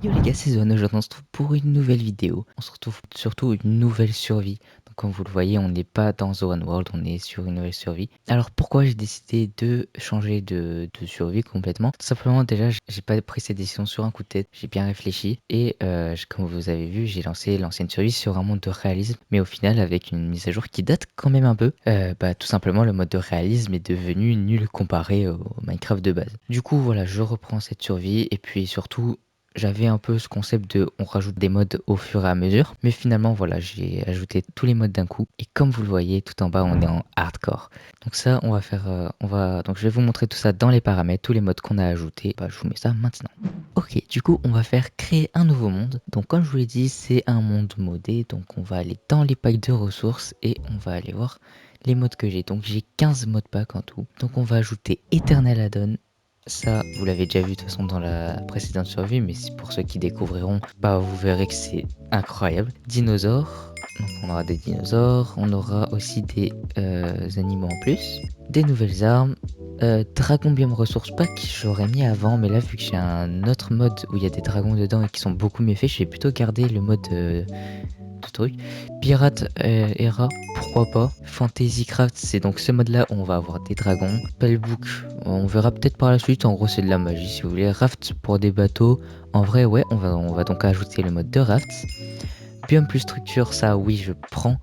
Yo les gars, c'est Zoan, aujourd'hui on se retrouve pour une nouvelle vidéo. On se retrouve surtout une nouvelle survie. Donc comme vous le voyez, on n'est pas dans Zoan World, on est sur une nouvelle survie. Alors pourquoi j'ai décidé de changer de survie complètement? Tout simplement déjà, j'ai pas pris cette décision sur un coup de tête, j'ai bien réfléchi. Et comme vous avez vu, j'ai lancé l'ancienne survie sur un mode de réalisme. Mais au final, avec une mise à jour qui date quand même un peu, tout simplement le mode de réalisme est devenu nul comparé au Minecraft de base. Du coup voilà, je reprends cette survie et puis surtout j'avais un peu ce concept de on rajoute des modes au fur et à mesure, mais finalement voilà, j'ai ajouté tous les modes d'un coup et comme vous le voyez tout en bas on est en hardcore. Donc ça on va faire donc je vais vous montrer tout ça dans les paramètres, tous les modes qu'on a ajoutés. Bah, je vous mets ça maintenant. Ok, du coup on va faire créer un nouveau monde. Donc comme je vous l'ai dit, c'est un monde modé, donc on va aller dans les packs de ressources et on va aller voir les modes que j'ai. Donc j'ai 15 modes pack en tout. Donc on va ajouter Eternal Addon. Ça, vous l'avez déjà vu de toute façon dans la précédente survie, mais pour ceux qui découvriront, bah vous verrez que c'est incroyable. Dinosaures, donc on aura des dinosaures, on aura aussi des animaux en plus, des nouvelles armes, dragon biome ressources pack j'aurais mis avant, mais là vu que j'ai un autre mode où il y a des dragons dedans et qui sont beaucoup mieux faits, je vais plutôt garder le mode de truc. Pirate Era, pourquoi pas. Fantasy Craft, c'est donc ce mode là où on va avoir des dragons. Spellbook, on verra peut-être par la suite, en gros c'est de la magie si vous voulez. Raft pour des bateaux, en vrai ouais, on va donc ajouter le mode de raft. Biome plus structure, ça oui je prends.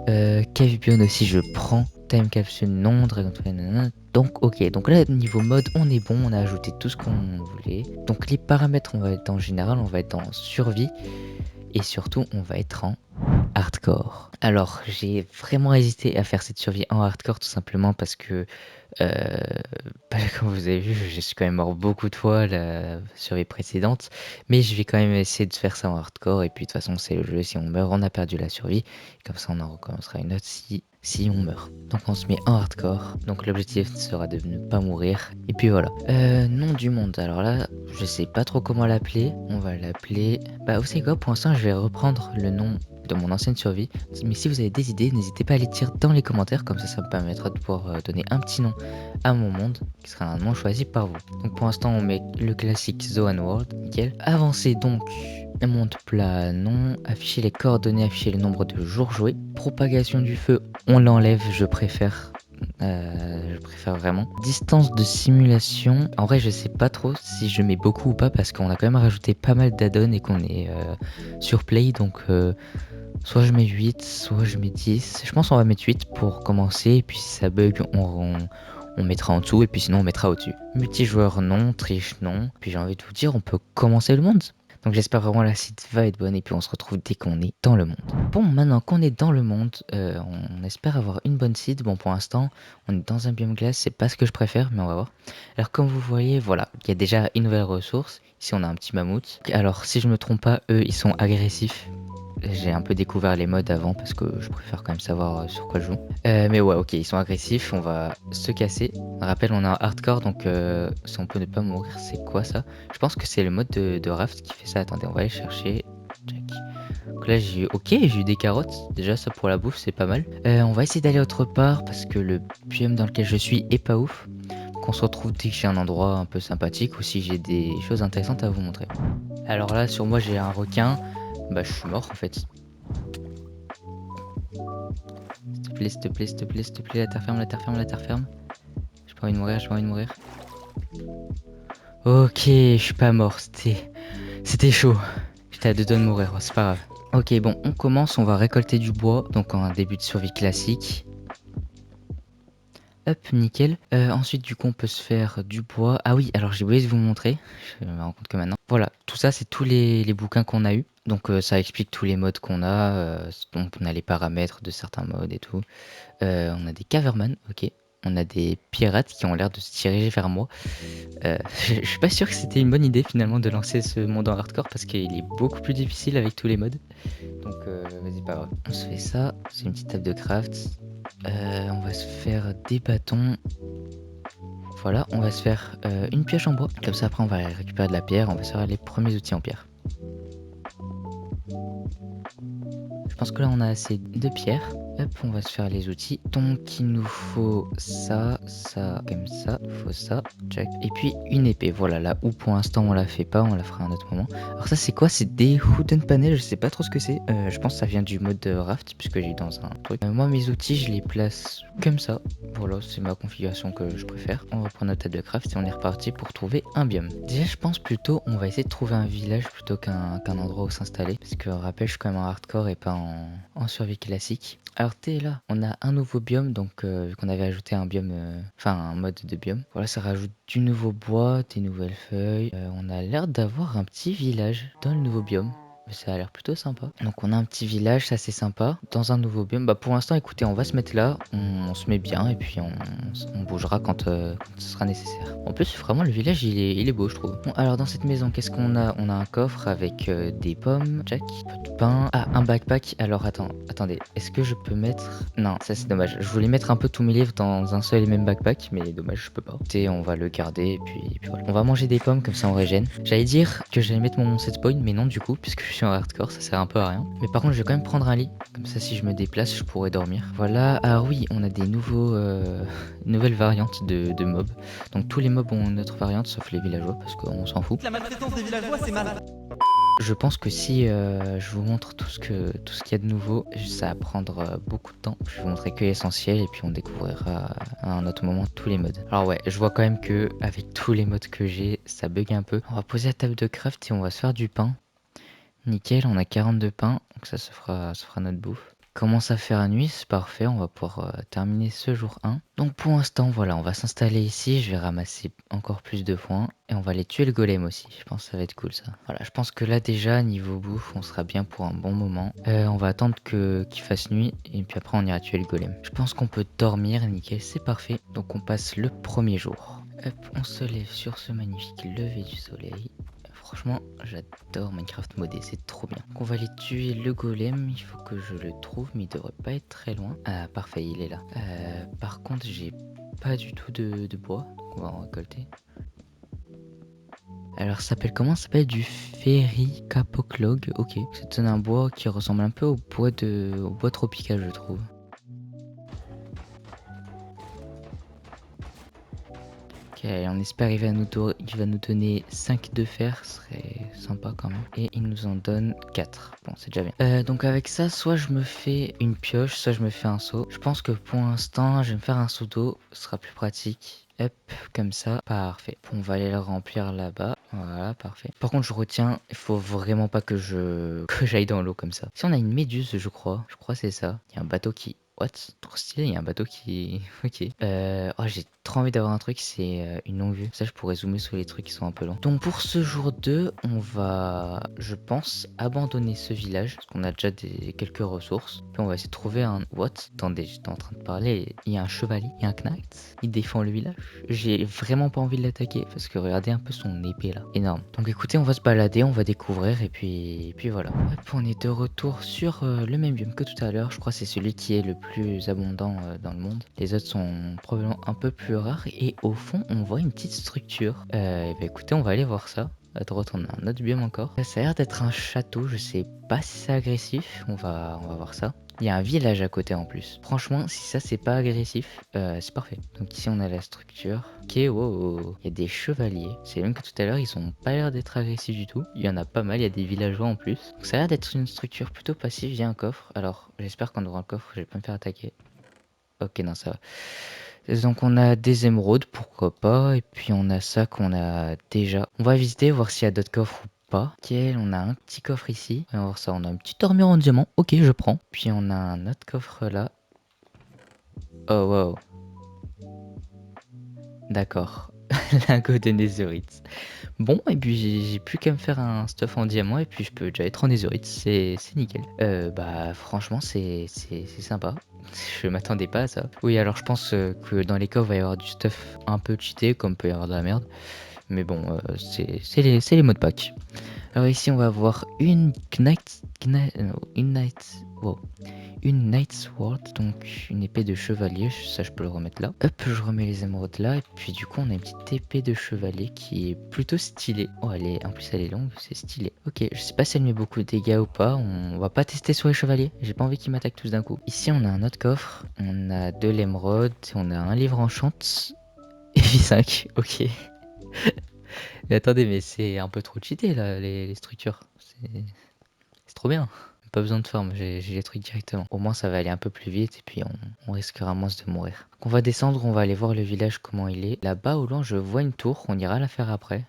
Cave Biome aussi je prends. Time Capsule non, Dragon nanana. Donc ok, donc là niveau mode on est bon, on a ajouté tout ce qu'on voulait. Donc les paramètres on va être en général, on va être en survie. Et surtout on va être en hardcore. Alors, j'ai vraiment hésité à faire cette survie en hardcore tout simplement parce que, euh, comme vous avez vu, je suis quand même mort beaucoup de fois la survie précédente, mais je vais quand même essayer de faire ça en hardcore et puis de toute façon c'est le jeu, si on meurt on a perdu la survie, comme ça on en recommencera une autre si on meurt. Donc on se met en hardcore, donc l'objectif sera de ne pas mourir, et puis voilà. Nom du monde, alors là, je sais pas trop comment l'appeler, on va l'appeler... Bah vous savez quoi, pour l'instant je vais reprendre le nom de mon ancienne survie. Mais si vous avez des idées, n'hésitez pas à les dire dans les commentaires, comme ça me permettra de pouvoir donner un petit nom à mon monde, qui sera un nom choisi par vous. Donc pour l'instant on met le classique Zoan World, nickel. Avancez donc, monde plat, non, afficher les coordonnées, afficher le nombre de jours joués. Propagation du feu, on l'enlève, je préfère vraiment. Distance de simulation. En vrai, je sais pas trop si je mets beaucoup ou pas parce qu'on a quand même rajouté pas mal d'add-ons et qu'on est sur Play. Donc, soit je mets 8, soit je mets 10. Je pense qu'on va mettre 8 pour commencer. Et puis, si ça bug, on mettra en dessous. Et puis, sinon, on mettra au-dessus. Multijoueur, non. Triche, non. Puis, j'ai envie de vous dire, on peut commencer le monde. Donc j'espère vraiment la site va être bonne et puis on se retrouve dès qu'on est dans le monde. Bon, maintenant qu'on est dans le monde, on espère avoir une bonne site. Bon, pour l'instant, on est dans un biome glace, c'est pas ce que je préfère, mais on va voir. Alors comme vous voyez, voilà, il y a déjà une nouvelle ressource. Ici, on a un petit mammouth. Alors si je me trompe pas, eux, ils sont agressifs. J'ai un peu découvert les modes avant parce que je préfère quand même savoir sur quoi je joue. Mais ouais, ok, ils sont agressifs, on va se casser. Rappel, on est en hardcore, donc si on peut ne pas mourir, c'est quoi ça? Je pense que c'est le mode de raft qui fait ça. Attendez, on va aller chercher. Check. Donc là, j'ai eu des carottes. Déjà, ça pour la bouffe, c'est pas mal. On va essayer d'aller autre part parce que le biome dans lequel je suis est pas ouf. Donc on se retrouve dès que j'ai un endroit un peu sympathique ou si j'ai des choses intéressantes à vous montrer. Alors là, sur moi, j'ai un requin. Bah, je suis mort en fait. S'il te plaît, s'il te plaît, s'il te plaît, s'il te plaît, la terre ferme, la terre ferme, la terre ferme. J'ai pas envie de mourir, j'ai pas envie de mourir. Ok, je suis pas mort, c'était chaud. J'étais à deux doigts de mourir, oh, c'est pas grave. Ok, bon, on commence, on va récolter du bois, donc en un début de survie classique. Hop, nickel. Ensuite, du coup, on peut se faire du bois. Ah oui, alors j'ai oublié de vous montrer, je me rends compte que maintenant. Voilà, tout ça, c'est tous les bouquins qu'on a eu. Donc ça explique tous les modes qu'on a. Donc on a les paramètres de certains modes et tout. On a des caverman, ok. On a des pirates qui ont l'air de se diriger vers moi. Je suis pas sûr que c'était une bonne idée finalement de lancer ce monde en hardcore parce qu'il est beaucoup plus difficile avec tous les modes. Donc vas-y, pas grave. On se fait ça, c'est une petite table de craft. On va se faire des bâtons. Voilà, on va se faire une pioche en bois. Comme ça après on va récupérer de la pierre, on va se faire les premiers outils en pierre. Je pense que là on a assez de pierres. Hop, on va se faire les outils. Donc il nous faut ça, ça, comme ça. Il faut ça, check. Et puis une épée, voilà, là où pour l'instant on la fait pas, on la fera à un autre moment. Alors ça c'est quoi? C'est des wooden panels, je sais pas trop ce que c'est. Je pense que ça vient du mode raft, puisque j'ai dans un truc. Moi mes outils je les place comme ça. Voilà, c'est ma configuration que je préfère. On va prendre notre table de craft et on est reparti pour trouver un biome. Déjà je pense plutôt on va essayer de trouver un village plutôt qu'un endroit où s'installer. Parce que rappel je suis quand même en hardcore et pas en survie classique. Alors t'es là, on a un nouveau biome, donc vu qu'on avait ajouté un biome, enfin un mode de biome. Voilà, ça rajoute du nouveau bois, des nouvelles feuilles. On a l'air d'avoir un petit village dans le nouveau biome. Ça a l'air plutôt sympa. Donc on a un petit village, ça c'est sympa. Dans un nouveau biome. Bah pour l'instant écoutez, on va se mettre là, on se met bien et puis on bougera quand ce sera nécessaire. En plus vraiment le village il est beau je trouve. Bon alors dans cette maison qu'est-ce qu'on a? On a un coffre avec des pommes, check, un peu de pain. Ah un backpack. Alors attendez, est-ce que je peux mettre... Non ça c'est dommage. Je voulais mettre un peu tous mes livres dans un seul et même backpack mais dommage je peux pas. Écoutez, on va le garder et puis voilà. On va manger des pommes comme ça on régène. J'allais dire que j'allais mettre mon set point mais non du coup puisque je suis en hardcore ça sert un peu à rien. Mais par contre je vais quand même prendre un lit. Comme ça si je me déplace je pourrais dormir. Voilà, ah oui on a des nouvelles variantes de mobs. Donc tous les mobs ont notre variante sauf les villageois parce qu'on s'en fout. La maltraitance des villageois, c'est mal. Je pense que si je vous montre tout ce qu'il y a de nouveau, ça va prendre beaucoup de temps. Je vais vous montrer que l'essentiel et puis on découvrira à un autre moment tous les modes. Alors ouais, je vois quand même que avec tous les modes que j'ai, ça bug un peu. On va poser la table de craft et on va se faire du pain. Nickel, on a 42 pains, donc ça fera notre bouffe. Commence à faire nuit, c'est parfait, on va pouvoir terminer ce jour 1. Donc pour l'instant, voilà, on va s'installer ici, je vais ramasser encore plus de points et on va aller tuer le golem aussi, je pense que ça va être cool ça. Voilà, je pense que là déjà, niveau bouffe, on sera bien pour un bon moment. On va attendre qu'il fasse nuit et puis après on ira tuer le golem. Je pense qu'on peut dormir, nickel, c'est parfait. Donc on passe le premier jour. Hop, on se lève sur ce magnifique lever du soleil. Franchement, j'adore Minecraft modé, c'est trop bien. Donc on va aller tuer le golem, il faut que je le trouve, mais il devrait pas être très loin. Ah, parfait, il est là. Par contre, j'ai pas du tout de bois, donc on va en récolter. Alors ça s'appelle comment? Ça s'appelle du Ferry Capoclog, ok. C'est un bois qui ressemble un peu au bois tropical, je trouve. Ok, on espère qu'il va nous donner 5 de fer, ce serait sympa quand même. Et il nous en donne 4. Bon, c'est déjà bien. Donc avec ça, soit je me fais une pioche, soit je me fais un seau. Je pense que pour l'instant, je vais me faire un seau d'eau, ce sera plus pratique. Hop, comme ça, parfait. On va aller le remplir là-bas. Voilà, parfait. Par contre, je retiens, il faut vraiment pas que j'aille dans l'eau comme ça. Si on a une méduse, je crois c'est ça. Il y a un bateau qui... What? Trop stylé, il y a un bateau qui... Ok. Oh, j'ai trop envie d'avoir un truc, c'est une longue vue. Ça, je pourrais zoomer sur les trucs qui sont un peu longs. Donc pour ce jour 2, on va, je pense, abandonner ce village. Parce qu'on a déjà quelques ressources. Puis on va essayer de trouver un... What? Attendez, j'étais en train de parler. Il y a un chevalier, il y a un knight. Il défend le village. J'ai vraiment pas envie de l'attaquer. Parce que regardez un peu son épée là. Énorme. Donc écoutez, on va se balader, on va découvrir. Et puis voilà. Hop, on est de retour sur le même biome que tout à l'heure. Je crois que c'est celui qui est le plus abondant dans le monde. Les autres sont probablement un peu plus rares et au fond on voit une petite structure. Et bah écoutez, on va aller voir ça. À droite on a un autre biome encore. Ça a l'air d'être un château, je sais pas si c'est agressif, on va voir ça. Il y a un village à côté en plus. Franchement, si ça c'est pas agressif, c'est parfait. Donc ici on a la structure. Ok, wow, il y a des chevaliers. C'est même que tout à l'heure ils ont pas l'air d'être agressifs du tout. Il y en a pas mal, il y a des villageois en plus. Donc ça a l'air d'être une structure plutôt passive. Il y a un coffre. Alors j'espère qu'en ouvrant le coffre je vais pas me faire attaquer. Ok, non, ça va. Donc on a des émeraudes, pourquoi pas. Et puis on a ça qu'on a déjà. On va visiter, voir s'il y a d'autres coffres ou pas. Ok, on a un petit coffre ici. On va voir ça, on a une petite armure en diamant. Ok, je prends. Puis on a un autre coffre là. Oh wow. D'accord. Lingot de netherite. Bon, et puis j'ai plus qu'à me faire un stuff en diamant et puis je peux déjà être en netherite, c'est nickel. Bah franchement c'est sympa. Je m'attendais pas à ça. Oui, alors je pense que dans les coffres il va y avoir du stuff un peu cheaté comme peut y avoir de la merde. Mais bon, c'est les mots de pack. Alors ici, on va avoir une Knight's Sword, donc une épée de chevalier, ça je peux le remettre là. Hop, je remets les émeraudes là, et puis du coup on a une petite épée de chevalier qui est plutôt stylée. Oh, en plus elle est longue, c'est stylé. Ok, je sais pas si elle met beaucoup de dégâts ou pas, on va pas tester sur les chevaliers, j'ai pas envie qu'ils m'attaquent tous d'un coup. Ici on a un autre coffre, on a de l'émeraude, on a un livre enchant, et 5, ok. Mais attendez, mais c'est un peu trop cheaté là, les structures. C'est trop bien. Pas besoin de farm, j'ai les trucs directement. Au moins ça va aller un peu plus vite et puis on risquera moins de mourir. Donc on va descendre, on va aller voir le village comment il est. Là-bas au loin je vois une tour, on ira la faire après.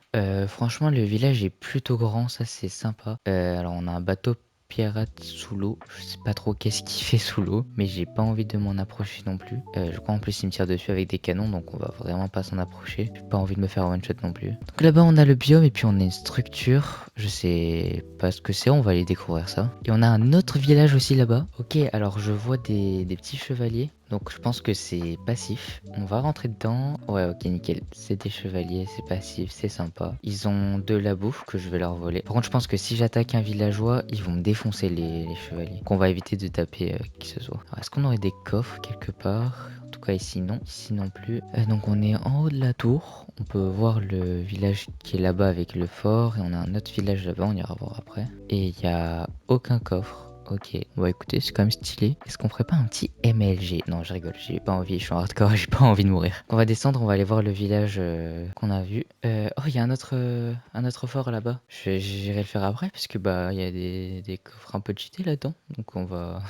Franchement le village est plutôt grand, ça c'est sympa. Alors on a un bateau pirate sous l'eau. Je sais pas trop qu'est-ce qu'il fait sous l'eau, mais j'ai pas envie de m'en approcher non plus. Je crois en plus il me tire dessus avec des canons, donc on va vraiment pas s'en approcher. J'ai pas envie de me faire one shot non plus. Donc là-bas on a le biome et puis on a une structure. Je sais pas ce que c'est, on va aller découvrir ça. Et on a un autre village aussi là-bas. Ok, alors je vois des petits chevaliers. Donc je pense que c'est passif. On va rentrer dedans. Ouais, ok, nickel. C'est des chevaliers, c'est passif, c'est sympa. Ils ont de la bouffe que je vais leur voler. Par contre, je pense que si j'attaque un villageois, ils vont me défoncer les chevaliers. Qu'on va éviter de taper qui que ce soit. Alors, est-ce qu'on aurait des coffres quelque part? En tout cas ici non, ici non plus. Donc on est en haut de la tour. On peut voir le village qui est là-bas avec le fort. Et on a un autre village là-bas, on ira voir après. Et il n'y a aucun coffre. Ok, bon écoutez, c'est quand même stylé. Est-ce qu'on ferait pas un petit MLG? Non, je rigole, j'ai pas envie, je suis en hardcore, j'ai pas envie de mourir. On va descendre, on va aller voir le village qu'on a vu. Oh, il y a un autre fort là-bas. J'irai le faire après, parce que bah, il y a des coffres un peu cheatés là-dedans. Donc on va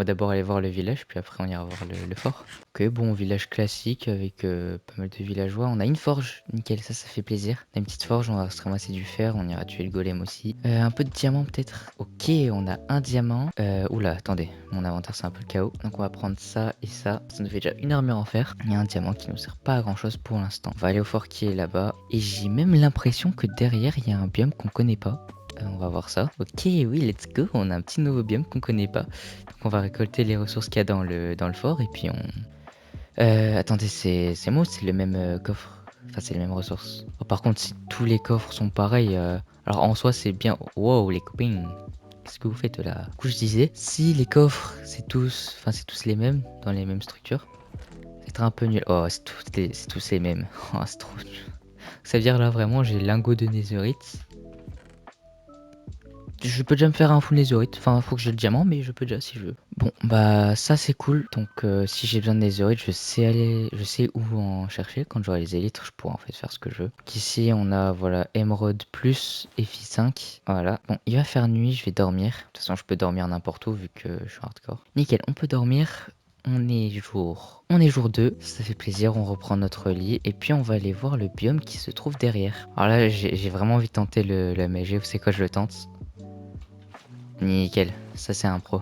d'abord aller voir le village, puis après on ira voir le fort. Ok, bon, village classique avec pas mal de villageois. On a une forge, nickel, ça fait plaisir. On a une petite forge, on va se ramasser du fer, on ira tuer le golem aussi. Un peu de diamant peut-être. Ok, on a un diamant. Oula, attendez, mon inventaire c'est un peu le chaos. Donc on va prendre ça et ça. Ça nous fait déjà une armure en fer. Il y a un diamant qui nous sert pas à grand chose pour l'instant. On va aller au fort qui est là-bas. Et j'ai même l'impression que derrière il y a un biome qu'on connaît pas. On va voir ça. Ok, oui, let's go. On a un petit nouveau biome qu'on connaît pas. Donc on va récolter les ressources qu'il y a dans le fort et puis on... attendez, c'est moi ou c'est le même coffre? Enfin, c'est les mêmes ressources. Oh, par contre, si tous les coffres sont pareils, alors en soi c'est bien... Wow, les copains, qu'est-ce que vous faites là? Du coup, je disais, si les coffres c'est tous les mêmes, dans les mêmes structures, c'est un peu nul. Oh, c'est tous les mêmes. Oh, c'est trop nul. Ça veut dire là vraiment j'ai lingot de netherite. Je peux déjà me faire un full netherite. Enfin, faut que j'ai le diamant, mais je peux déjà si je veux. Bon, bah ça c'est cool. Donc si j'ai besoin de netherite, je sais où en chercher. Quand j'aurai les élytres, je pourrai en fait faire ce que je veux. Donc ici on a voilà émeraude plus et Fi5. Voilà. Bon, il va faire nuit, je vais dormir. De toute façon, je peux dormir n'importe où vu que je suis hardcore. Nickel, on peut dormir. On est jour 2, ça fait plaisir, on reprend notre lit et puis on va aller voir le biome qui se trouve derrière. Alors là, j'ai vraiment envie de tenter le MG, vous savez quoi, je le tente. Nickel, ça c'est un pro.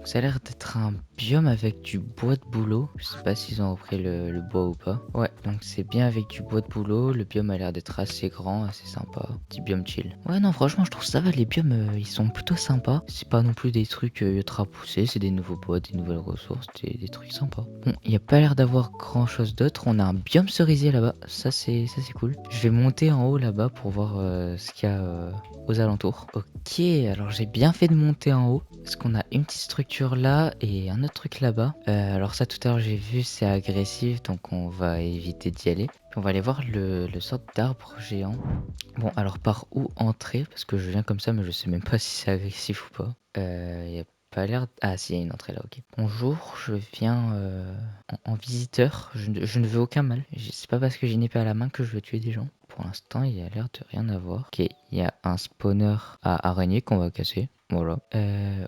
Ça a l'air d'être un biome avec du bois de bouleau. Je sais pas s'ils ont repris le bois ou pas. Ouais, donc c'est bien avec du bois de bouleau. Le biome a l'air d'être assez grand, assez sympa. Petit biome chill. Ouais, non, franchement, je trouve ça va. Les biomes, ils sont plutôt sympas. C'est pas non plus des trucs ultra poussés. C'est des nouveaux bois, des nouvelles ressources, des trucs sympas. Bon, il n'y a pas l'air d'avoir grand chose d'autre. On a un biome cerisier là-bas. Ça, c'est cool. Je vais monter en haut là-bas pour voir ce qu'il y a aux alentours. Ok, alors j'ai bien fait de monter en haut. Parce qu'on a une petite structure là et un autre truc là-bas. Alors ça tout à l'heure j'ai vu c'est agressif donc on va éviter d'y aller. Puis on va aller voir le sorte d'arbre géant. Bon alors par où entrer? Parce que je viens comme ça mais je sais même pas si c'est agressif ou pas. Y a pas l'air... Ah si, il y a une entrée là, ok. Bonjour, je viens en visiteur. Je ne veux aucun mal. C'est pas parce que j'ai une épée à la main que je veux tuer des gens. Pour l'instant, il y a l'air de rien avoir. Ok, il y a un spawner à araignée qu'on va casser. Voilà.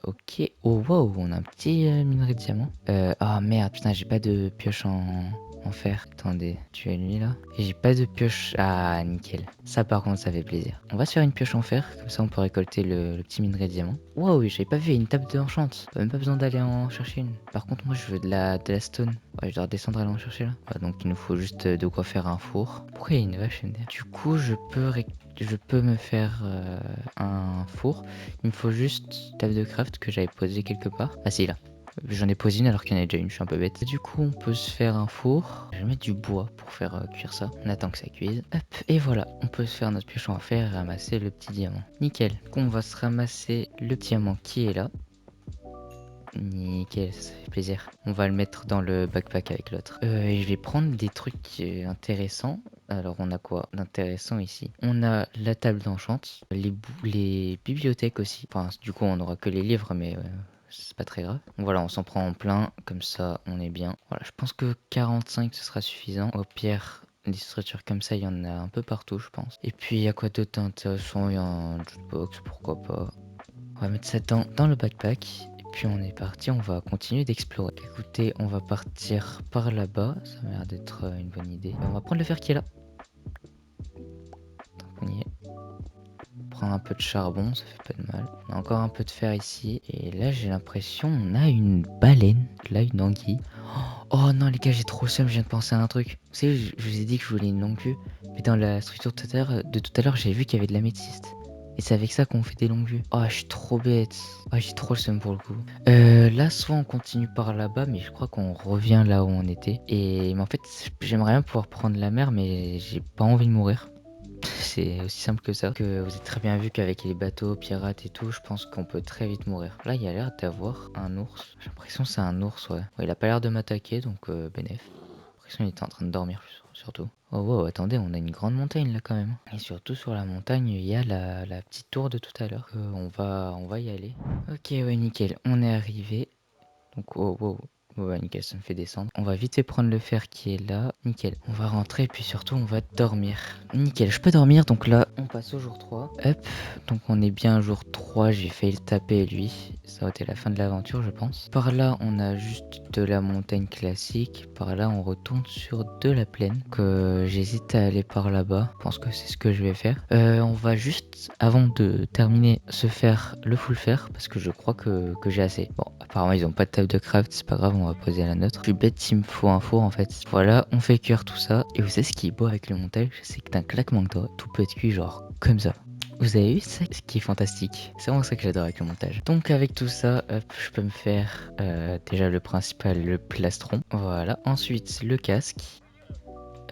Ok. Oh wow, on a un petit minerai de diamant. Ah merde, putain, j'ai pas de pioche en fer. Attendez, tu es lui là. Et j'ai pas de pioche. Ah, nickel. Ça par contre, ça fait plaisir. On va se faire une pioche en fer, comme ça on peut récolter le petit minerai de diamant. Wow, j'avais pas vu une table d'enchant. Même pas besoin d'aller en chercher une. Par contre, moi je veux de la stone. Ouais, je dois redescendre aller en chercher là. Ouais, donc il nous faut juste de quoi faire un four. Pourquoi il y a une vache MDR? Du coup, je peux me faire un four. Il me faut juste table de craft que j'avais posé quelque part. Ah si, là. J'en ai posé une alors qu'il y en a déjà une, je suis un peu bête. Du coup, on peut se faire un four. Je vais mettre du bois pour faire cuire ça. On attend que ça cuise. Hop, et voilà, on peut se faire notre piochon à fer et ramasser le petit diamant. Nickel. Donc on va se ramasser le diamant qui est là. Nickel, ça fait plaisir. On va le mettre dans le backpack avec l'autre. Et je vais prendre des trucs intéressants. Alors on a quoi d'intéressant ici? On a la table d'enchant, les bibliothèques aussi. Enfin, du coup on aura que les livres, mais c'est pas très grave. Donc voilà, on s'en prend en plein, comme ça on est bien. Voilà, je pense que 45 ce sera suffisant. Au pire, des structures comme ça, il y en a un peu partout, je pense. Et puis il y a quoi d'autre intéressant? Il y a un jukebox, pourquoi pas. On va mettre ça dans le backpack. Et puis on est parti, on va continuer d'explorer. Écoutez, on va partir par là-bas. Ça m'a l'air d'être une bonne idée. On va prendre le fer qui est là. Tant qu'on y est. Prendre un peu de charbon, ça fait pas de mal. On a encore un peu de fer ici. Et là, j'ai l'impression on a une baleine. Là, une anguille. Oh non, les gars, j'ai trop le seum, je viens de penser à un truc. Vous savez, je vous ai dit que je voulais une longue vue. Mais dans la structure de tout à l'heure, j'ai vu qu'il y avait de l'améthyste. Et c'est avec ça qu'on fait des longues vues. Oh, je suis trop bête. Oh, j'ai trop le seum pour le coup. Là, soit on continue par là-bas, mais je crois qu'on revient là où on était. Mais en fait, j'aimerais bien pouvoir prendre la mer, mais j'ai pas envie de mourir. C'est aussi simple que ça. Que vous avez très bien vu qu'avec les bateaux, pirates et tout, je pense qu'on peut très vite mourir. Là, il y a l'air d'avoir un ours. J'ai l'impression que c'est un ours, ouais. Ouais, il a pas l'air de m'attaquer, donc bénef. J'ai l'impression qu'il était en train de dormir, surtout. Oh wow, attendez, on a une grande montagne là quand même. Et surtout sur la montagne, il y a la petite tour de tout à l'heure. On va y aller. Ok, ouais, nickel. On est arrivé. Donc, oh wow. Ouais, nickel, ça me fait descendre. On va vite fait prendre le fer qui est là. Nickel. On va rentrer et puis surtout, on va dormir. Nickel, je peux dormir. Donc là, on passe au jour 3. Hop. Donc on est bien jour 3. J'ai failli le taper lui. Ça aurait été la fin de l'aventure, je pense. Par là, on a juste de la montagne classique. Par là, on retourne sur de la plaine. Que j'hésite à aller par là-bas. Je pense que c'est ce que je vais faire. On va juste, avant de terminer, se faire le full fer. Parce que je crois que j'ai assez. Bon, apparemment, ils ont pas de table de craft. C'est pas grave, on va poser la nôtre. Je suis bête s'il me faut un four en fait. Voilà, on fait cuire tout ça. Et vous savez ce qui est beau avec le montage? C'est que d'un claquement de doigts, tout peut être cuit genre comme ça. Vous avez vu ça? Ce qui est fantastique. C'est vraiment ça que j'adore avec le montage. Donc avec tout ça, hop, je peux me faire déjà le principal, le plastron. Voilà. Ensuite, le casque.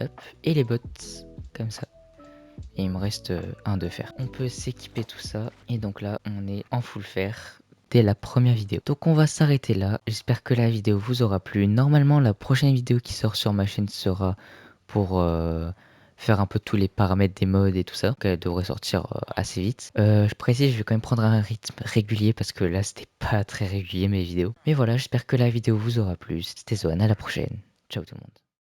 Hop. Et les bottes. Comme ça. Et il me reste un de fer. On peut s'équiper tout ça. Et donc là, on est en full fer dès la première vidéo. Donc on va s'arrêter là. J'espère que la vidéo vous aura plu. Normalement, la prochaine vidéo qui sort sur ma chaîne sera pour faire un peu tous les paramètres des modes et tout ça. Donc elle devrait sortir assez vite. Je précise, je vais quand même prendre un rythme régulier parce que là, c'était pas très régulier mes vidéos. Mais voilà, j'espère que la vidéo vous aura plu. C'était Zohan, à la prochaine. Ciao tout le monde.